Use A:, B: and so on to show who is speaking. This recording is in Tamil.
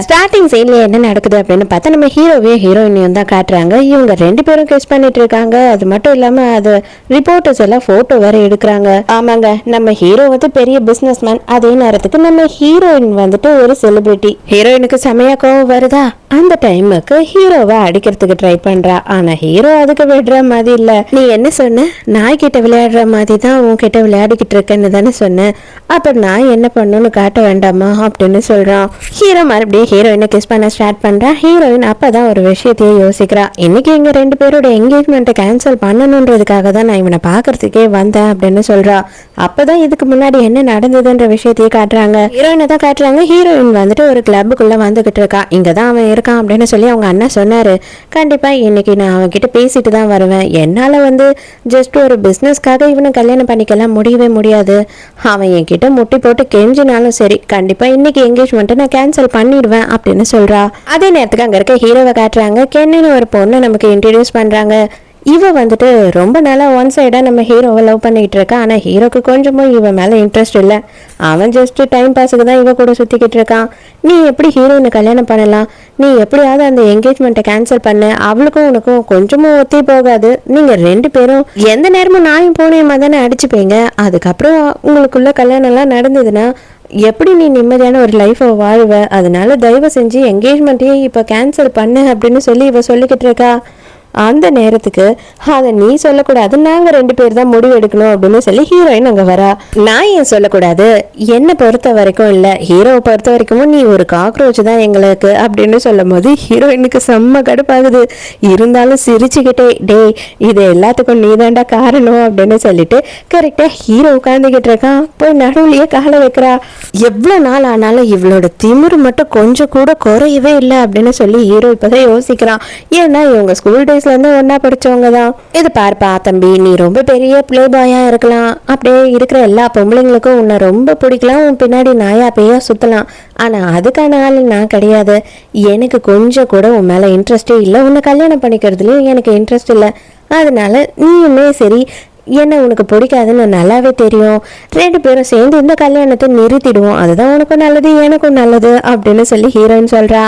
A: ஸ்டார்டிங் சீன்ல என்ன நடக்குது அப்படின்னு பார்த்தா நம்ம ஹீரோவையும் ஹீரோயினையும் தான் காட்டுறாங்க. இவங்க 2 பேரும் கிஸ் பண்ணிட்டு இருக்காங்க. அது மட்டும் இல்லாம அது ரிப்போர்ட்டர்ஸ் எல்லாம் போட்டோ வேற எடுக்கிறாங்க. ஆமாங்க, நம்ம ஹீரோ வந்து பெரிய பிசினஸ் மேன், அதே நேரத்துக்கு நம்ம ஹீரோயின் வந்துட்டு ஒரு செலிபிரிட்டி. ஹீரோயினுக்கு செமையா கோவம் வருதா, அந்த டைமுக்கு ஹீரோவை அடிக்கிறதுக்கு ட்ரை பண்றா. ஆனா ஹீரோ அதுக்கு விடுற மாதிரி இல்ல. நீ என்ன சொன்ன, நாய் கிட்ட விளையாடுற மாதிரி தான் உன்கிட்ட விளையாடிக்கிட்டு இருக்கேன்னு தானே சொன்னேன், அப்ப நான் என்ன பண்ணணும்னு காட்ட வேண்டாமா அப்படின்னு சொல்றான். ஹீரோ மறுபடியும் ஹீரோயினை கிஸ் பண்ண ஸ்டார்ட் பண்றா. ஹீரோயின் அப்பதான் ஒரு விஷயத்தையே யோசிக்கிறா. இன்னைக்கு எங்க 2 பேரோட என்கேஜ்மெண்ட்டை கேன்சல் பண்ணணுன்றதுக்காக தான் நான் இவனை பாக்குறதுக்கே வந்தேன் அப்படின்னு சொல்றா. அப்பதான் இதுக்கு முன்னாடி என்ன நடந்ததுன்ற விஷயத்தையே காட்டுறாங்க. ஹீரோயினை தான் காட்டுறாங்க. ஹீரோயின் வந்துட்டு ஒரு கிளப்புக்குள்ள வந்துகிட்டு இருக்கா. இங்கதான் அவன் இருக்கான் அப்படின்னு சொல்லி அவங்க அண்ணா சொன்னாரு. கண்டிப்பா இன்னைக்கு நான் அவன் கிட்ட பேசிட்டு தான் வருவேன். என்னால வந்து ஜஸ்ட் ஒரு பிசினஸ்க்காக இவனை கல்யாணம் பண்ணிக்கலாம் முடியவே முடியாது. அவன் என்கிட்ட முட்டி போட்டு கெஞ்சினாலும் சரி, கண்டிப்பா இன்னைக்கு என்கேஜ்மெண்ட்டை நான் கேன்சல் பண்ணிடுவேன் அப்படின்னு சொல்றா. அதே நேரத்துக்கு அங்க இருக்க ஹீரோவை காட்டுறாங்க. கென்னு ஒரு பொண்ணை நமக்கு இன்ட்ரடியூஸ் பண்றாங்க. இவ வந்துட்டு ரொம்ப நாளா ஒன் சைடா நம்ம ஹீரோவை லவ் பண்ணிட்டு இருக்கா. ஆனா ஹீரோக்கு கொஞ்சமும் இவன் மேல இன்ட்ரெஸ்ட் இல்ல. அவன் ஜஸ்ட் டைம் பாஸுக்கு தான் இவ கூட சுத்திக்கிட்டு இருக்கான். நீ எப்படி ஹீரோயினை கல்யாணம் பண்ணலாம், நீ எப்படியாவது அந்த என்கேஜ்மெண்ட்டை கேன்சல் பண்ண, அவளுக்கும் உனக்கும் கொஞ்சமும் ஒத்தி போகாது. நீங்க 2 பேரும் எந்த நேரமும் நாயும் பூனையுமா தானே அடிச்சுப்பீங்க. அதுக்கப்புறம் உங்களுக்குள்ள கல்யாணம் எல்லாம் நடந்ததுன்னா எப்படி நீ நிம்மதியான ஒரு லைஃபை வாழ்வ. அதனால தயவு செஞ்சு என்கேஜ்மெண்ட்டையே இப்போ கேன்சல் பண்ணு அப்படின்னு சொல்லி இவ சொல்லிக்கிட்டு இருக்கா. அந்த நேரத்துக்கு அதை நீ சொல்லக்கூடாது, நாங்க 2 பேர் தான் முடிவு எடுக்கணும் அப்படின்னு சொல்லி ஹீரோயின் அங்க வரா. நான் ஏன் சொல்லக்கூடாது, என்னை பொறுத்த வரைக்கும் இல்ல, ஹீரோவை பொறுத்த வரைக்கும் நீ ஒரு காக்ரோச் தான் எங்களுக்கு அப்படின்னு சொல்லும் போது ஹீரோயினுக்கு செம்ம கடுப்பாகுது. இருந்தாலும் சிரிச்சுக்கிட்டே, டே இது எல்லாத்துக்கும் நீ தாண்டா காரணம் அப்படின்னு சொல்லிட்டு கரெக்டா ஹீரோ உட்காந்துக்கிட்டு இருக்கான். போய் நடுவுலயே காலை வைக்கிறா. எவ்வளவு நாள் ஆனாலும் இவளோட திமிரு மட்டும் கொஞ்சம் கூட குறையவே இல்லை அப்படின்னு சொல்லி ஹீரோ இப்பதான் யோசிக்கிறான். ஏன்னா இவங்க ஸ்கூல் டேஸ் ஒன்னா படிச்சவங்க தான். இது பார்ப்பா தம்பி, நீ ரொம்ப பெரிய பிளே பாயா இருக்கலாம், அப்படியே இருக்கிற எல்லா பொம்பளைங்களுக்கும் உன்னை ரொம்ப பிடிக்கலாம், உன் பின்னாடி நாயா பேயா சுத்தலாம். ஆனா அதுக்கான ஆள் நான் கிடையாது. எனக்கு கொஞ்சம் கூட உன் மேல இன்ட்ரெஸ்டே இல்லை, உன்னை கல்யாணம் பண்ணிக்கிறதுலயும் எனக்கு இன்ட்ரெஸ்ட் இல்லை. அதனால நீயுமே சரி, என்ன உனக்கு பிடிக்காதுன்னு நல்லாவே தெரியும். 2 பேரும் சேர்ந்து இந்த கல்யாணத்தை நிறுத்திடுவோம், அதுதான் உனக்கும் நல்லது எனக்கும் நல்லது அப்படின்னு சொல்லி ஹீரோயின் சொல்றா.